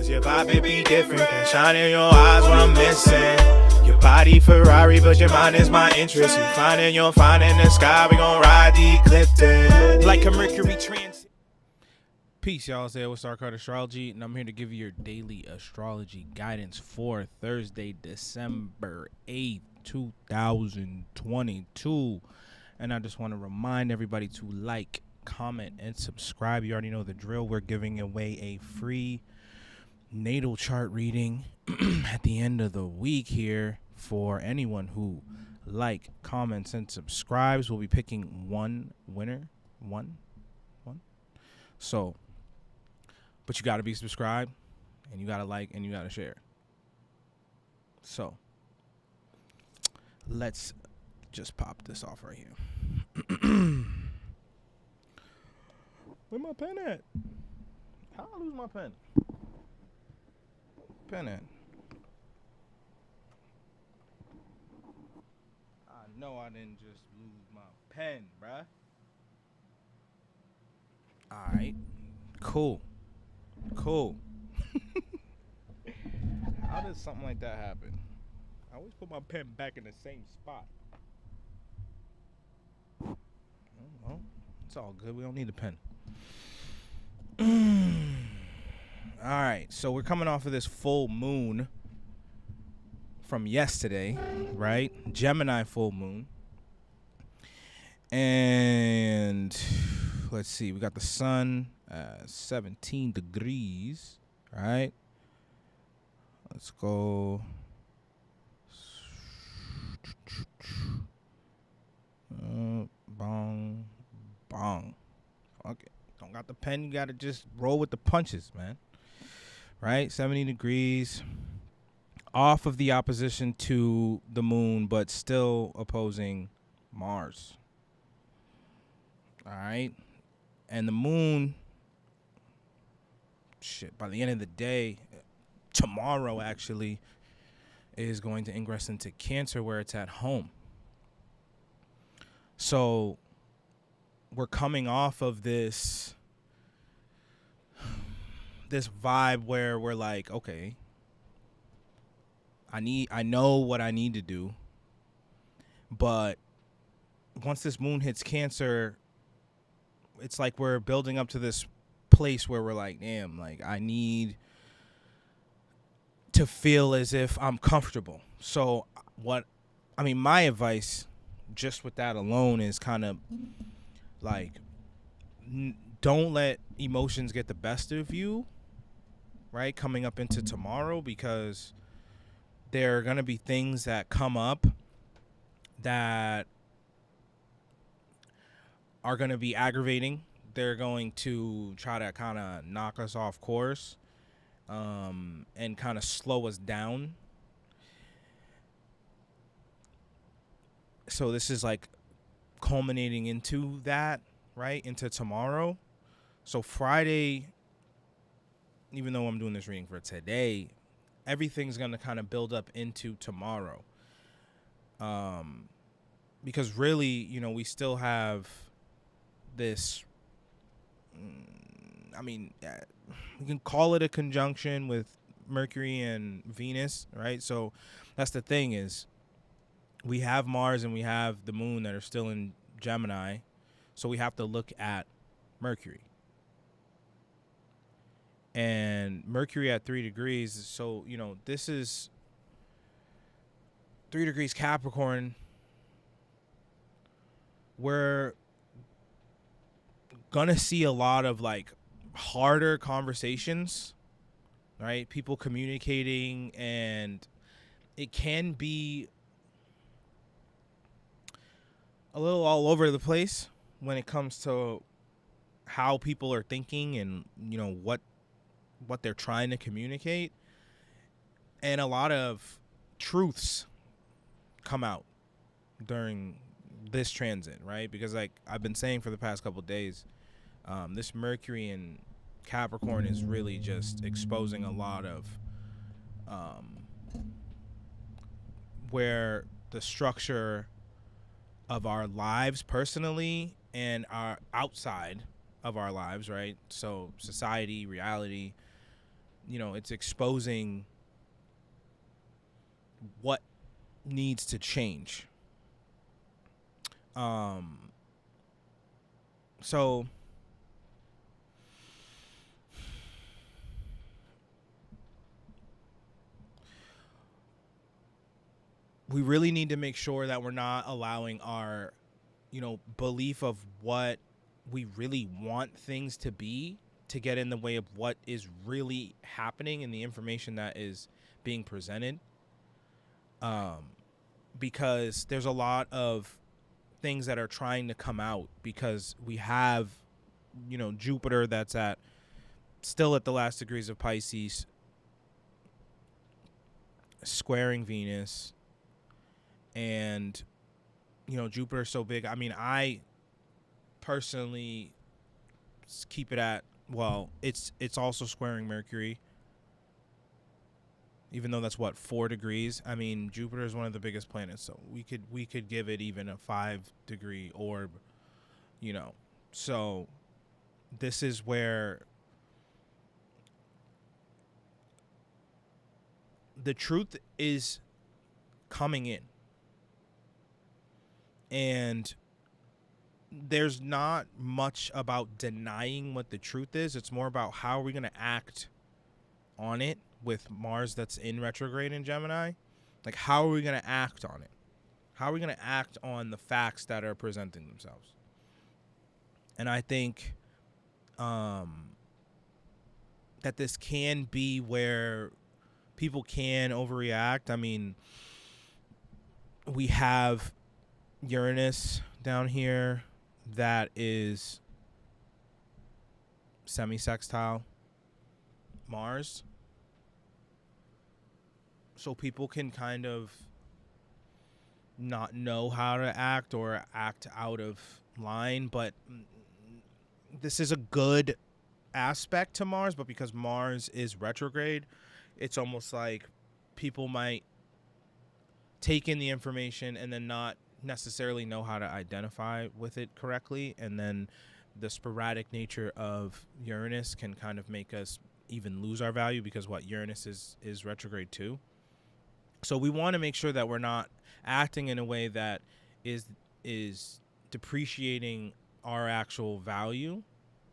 Cause your vibe may be different. That shine in your eyes what I'm missing. Your body Ferrari, but your mind is my interest. You finding your find in the sky, we gon' ride the eclipse like a Mercury transit. Peace, y'all. Say what's our card Astrology, and I'm here to give you your daily astrology guidance for Thursday, December 8th, 2022. And I just want to remind everybody to like, comment, and subscribe. You already know the drill. We're giving away a free natal chart reading at the end of the week here for anyone who comments, and subscribes. We'll be picking one winner. One. So, but you got to be subscribed, and you got to like, and you got to share. So, let's just pop this off right here. Where my pen at? How I lose my pen? Pen at? I know I didn't just lose my pen, bruh. Alright. Cool. How does something like that happen? I always put my pen back in the same spot. Oh, well, it's all good. We don't need the pen. Alright, so we're coming off of this full moon from yesterday, right? Gemini full moon. And let's see, we got the sun 17 degrees, right? Let's go. Bong. Okay, don't got the pen. You gotta just roll with the punches, man. Right, 70 degrees, off of the opposition to the moon, but still opposing Mars. All right, and the moon. By the end of the day, tomorrow actually is going to ingress into Cancer, where it's at home. So we're coming off of this vibe where we're like, okay, I know what I need to do, but once this moon hits Cancer, it's like we're building up to this place where we're like, damn, like I need to feel as if I'm comfortable. So my advice just with that alone is kind of like, don't let emotions get the best of you, right? Coming up into tomorrow, because there are going to be things that come up that are going to be aggravating. They're going to try to kind of knock us off course, and kind of slow us down. So this is like culminating into that, right? Into tomorrow. So Friday, even though I'm doing this reading for today, everything's going to kind of build up into tomorrow. Because really, we still have this, we can call it a conjunction with Mercury and Venus, right? So that's the thing, is we have Mars and we have the moon that are still in Gemini. So we have to look at Mercury. And Mercury at 3 degrees. So, this is 3 degrees Capricorn. We're gonna see a lot of like harder conversations, right? People communicating, and it can be a little all over the place when it comes to how people are thinking and what they're trying to communicate, and a lot of truths come out during this transit, right? Because like I've been saying for the past couple of days, this Mercury in Capricorn is really just exposing a lot of where the structure of our lives personally and our outside of our lives, right? So society, reality, it's exposing what needs to change. So we really need to make sure that we're not allowing our, belief of what we really want things to be to get in the way of what is really happening and the information that is being presented. Because there's a lot of things that are trying to come out because we have, Jupiter that's still at the last degrees of Pisces, squaring Venus, and Jupiter's so big. I mean, I personally keep it at, well, it's also squaring Mercury, even though that's 4 degrees. I mean, Jupiter is one of the biggest planets, so we could give it even a 5-degree orb, so this is where the truth is coming in. And there's not much about denying what the truth is. It's more about how are we going to act on it with Mars that's in retrograde in Gemini. Like, how are we going to act on it? How are we going to act on the facts that are presenting themselves? And I think that this can be where people can overreact. I mean, we have Uranus down here that is semi-sextile Mars. So people can kind of not know how to act or act out of line, but this is a good aspect to Mars, but because Mars is retrograde, it's almost like people might take in the information and then not necessarily know how to identify with it correctly, and then the sporadic nature of Uranus can kind of make us even lose our value because Uranus is retrograde too. So we want to make sure that we're not acting in a way that is depreciating our actual value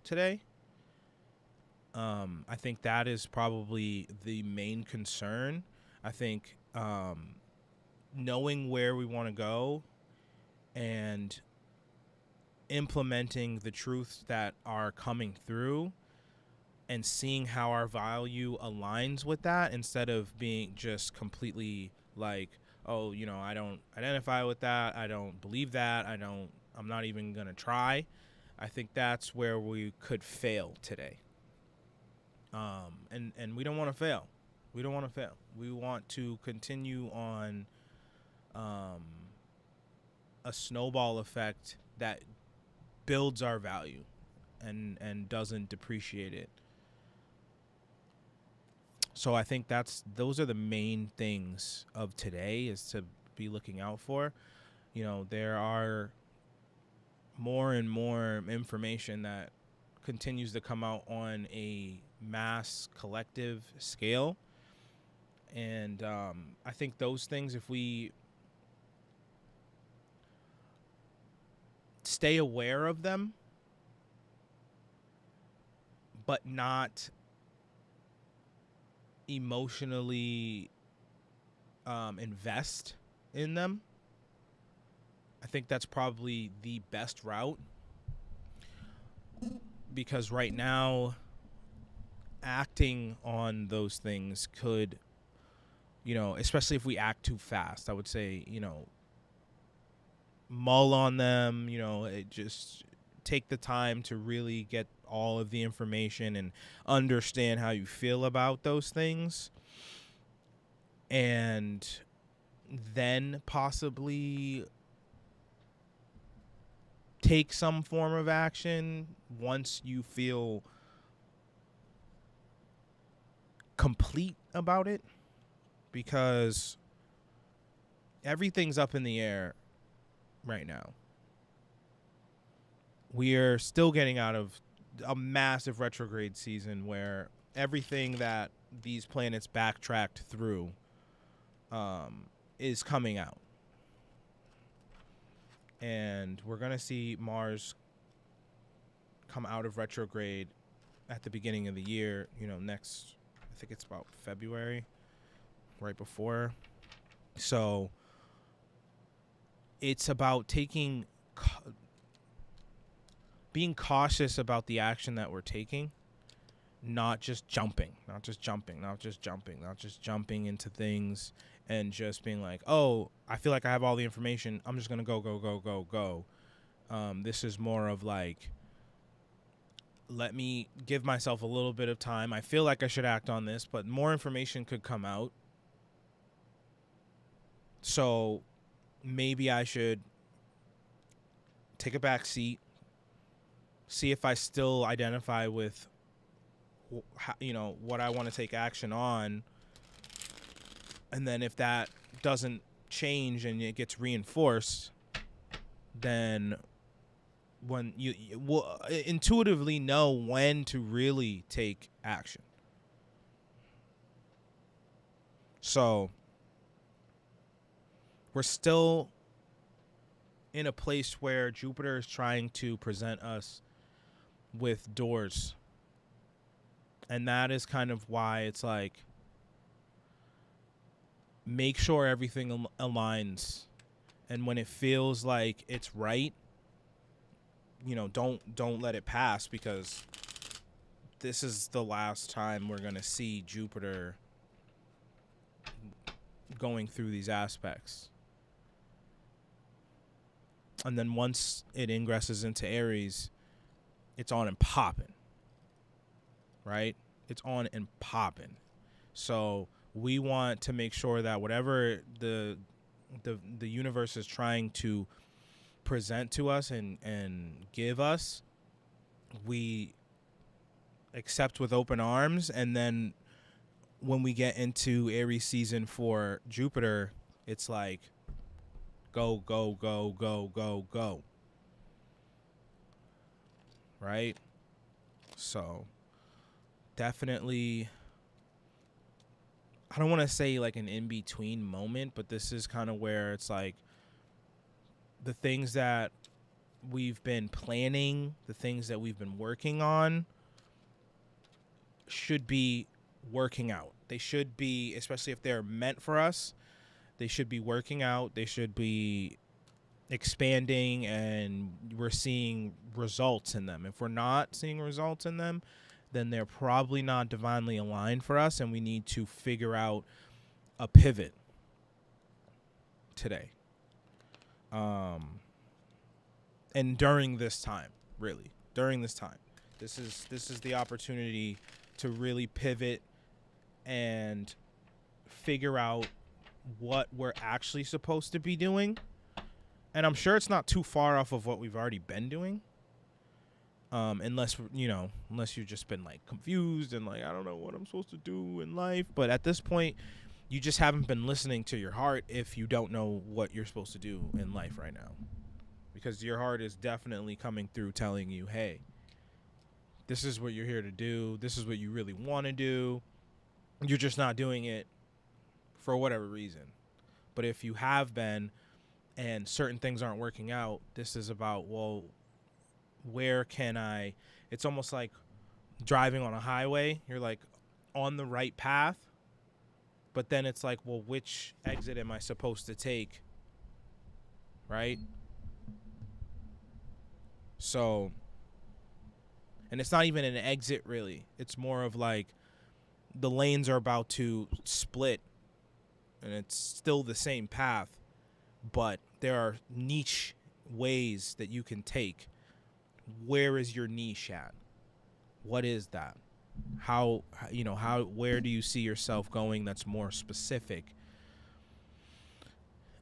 today. I think that is probably the main concern. I think knowing where we want to go and implementing the truths that are coming through and seeing how our value aligns with that, instead of being just completely like, oh, I don't identify with that, I don't believe that, I'm not even gonna try. I think that's where we could fail today. And we don't want to fail. We don't want to fail. We want to continue on a snowball effect that builds our value and doesn't depreciate it. So I think those are the main things of today is to be looking out for. There are more and more information that continues to come out on a mass collective scale. And I think those things, if we stay aware of them, but not emotionally invest in them, I think that's probably the best route. Because right now, acting on those things could, especially if we act too fast, I would say, mull on them, just take the time to really get all of the information and understand how you feel about those things, and then possibly take some form of action once you feel complete about it, because everything's up in the air right now. We are still getting out of a massive retrograde season where everything that these planets backtracked through is coming out. And we're going to see Mars come out of retrograde at the beginning of the year, next, I think it's about February, right before. So it's about being cautious about the action that we're taking, not just jumping into things and just being like, oh, I feel like I have all the information, I'm just going to go. This is more of like, let me give myself a little bit of time. I feel like I should act on this, but more information could come out. So maybe I should take a back seat, see if I still identify with, what I want to take action on. And then if that doesn't change and it gets reinforced, then when you will intuitively know when to really take action. So we're still in a place where Jupiter is trying to present us with doors. And that is kind of why it's like, make sure everything aligns. And when it feels like it's right, don't let it pass, because this is the last time we're going to see Jupiter going through these aspects. And then once it ingresses into Aries, it's on and popping. Right? It's on and popping. So we want to make sure that whatever the universe is trying to present to us and give us, we accept with open arms. And then when we get into Aries season for Jupiter, it's like go. Right? So definitely, I don't want to say like an in-between moment, but this is kind of where it's like the things that we've been planning, the things that we've been working on should be working out. They should be, especially if they're meant for us, they should be working out. They should be expanding, and we're seeing results in them. If we're not seeing results in them, then they're probably not divinely aligned for us, and we need to figure out a pivot today. And during this time, this is the opportunity to really pivot and figure out what we're actually supposed to be doing. And I'm sure it's not too far off of what we've already been doing. Unless you've just been like confused and like, I don't know what I'm supposed to do in life. But at this point, you just haven't been listening to your heart if you don't know what you're supposed to do in life right now. Because your heart is definitely coming through telling you, hey, this is what you're here to do. This is what you really want to do. You're just not doing it for whatever reason. But if you have been and certain things aren't working out, this is about, well, where can I, it's almost like driving on a highway. You're like on the right path, but then it's like, well, which exit am I supposed to take? Right? So, and it's not even an exit really. It's more of like the lanes are about to split and it's still the same path, but there are niche ways that you can take. Where is your niche at? What is that? Where do you see yourself going that's more specific?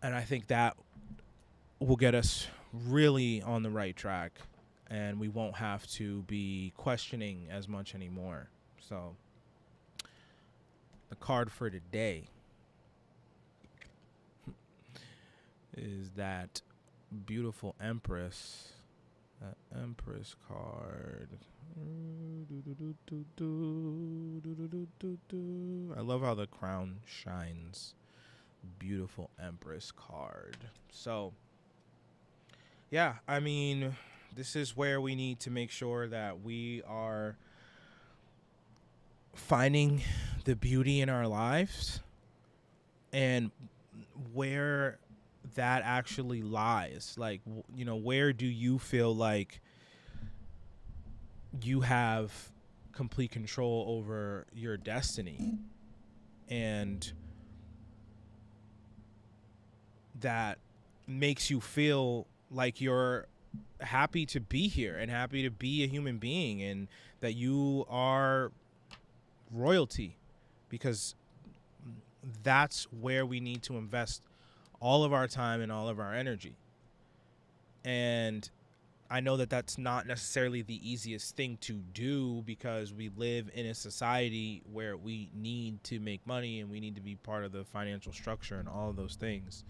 And I think that will get us really on the right track, and we won't have to be questioning as much anymore. So the card for today is that beautiful Empress Empress card. I love how the crown shines. Beautiful Empress card. So, yeah, I mean, this is where we need to make sure that we are finding the beauty in our lives and where that actually lies. Like, you know, where do you feel like you have complete control over your destiny, and that makes you feel like you're happy to be here and happy to be a human being, and that you are royalty, because that's where we need to invest all of our time and all of our energy. And I know that that's not necessarily the easiest thing to do, because we live in a society where we need to make money and we need to be part of the financial structure and all of those things.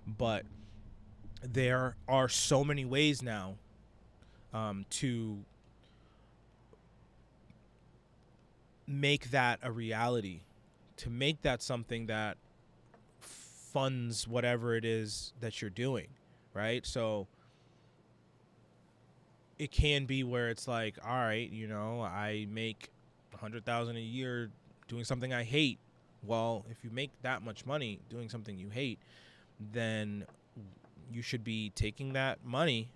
But there are so many ways now to make that a reality, to make that something that funds whatever it is that you're doing, right? So it can be where it's like, all right, you know, I make $100,000 a year doing something I hate. Well, if you make that much money doing something you hate, then you should be taking that money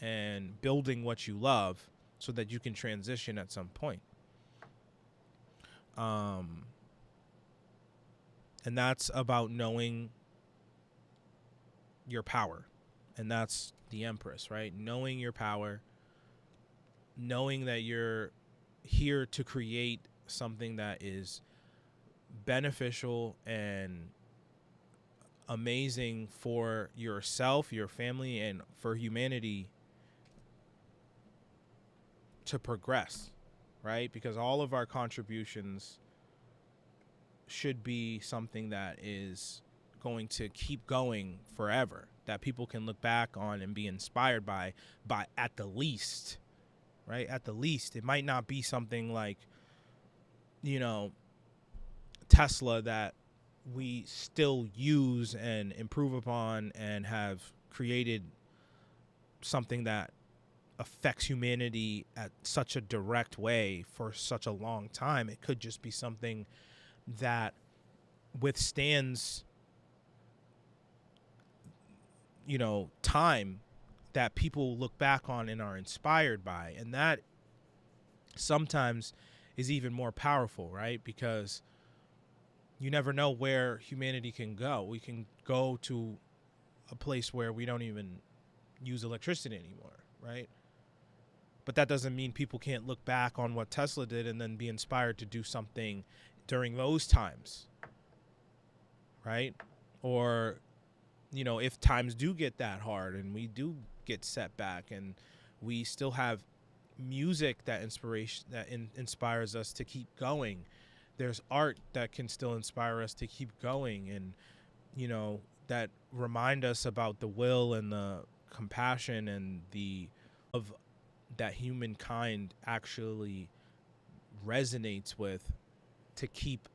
and building what you love so that you can transition at some point. And that's about knowing your power. And that's the Empress, right? Knowing your power, knowing that you're here to create something that is beneficial and amazing for yourself, your family, and for humanity to progress, right? Because all of our contributions should be something that is going to keep going forever, that people can look back on and be inspired by at the least, right? At the least. It might not be something like, you know, Tesla, that we still use and improve upon and have created something that affects humanity at such a direct way for such a long time. It could just be something that withstands, you know, time, that people look back on and are inspired by. And that sometimes is even more powerful, right? Because you never know where humanity can go. We can go to a place where we don't even use electricity anymore, right? But that doesn't mean people can't look back on what Tesla did and then be inspired to do something during those times, right? Or, you know, if times do get that hard and we do get set back, and we still have music that inspires us to keep going. There's art that can still inspire us to keep going, and, you know, that remind us about the will and the compassion and the of that humankind actually resonates with, to keep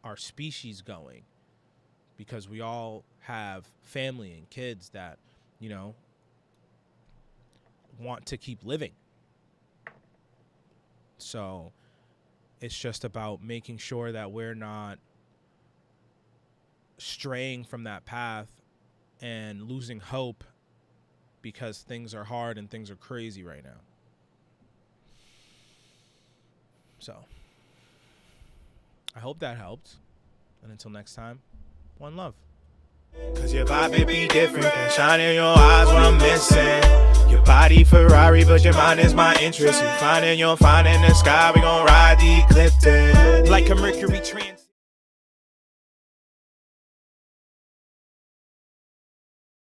our species going, because we all have family and kids that, you know, want to keep living. So it's just about making sure that we're not straying from that path and losing hope because things are hard and things are crazy right now. So I hope that helped. And until next time, one love. Cause your vibe it be different, can shine in your eyes when I'm missing. Your body Ferrari, but your mind is my interest. You find in the sky, we gon' ride the eclipse like a Mercury transit.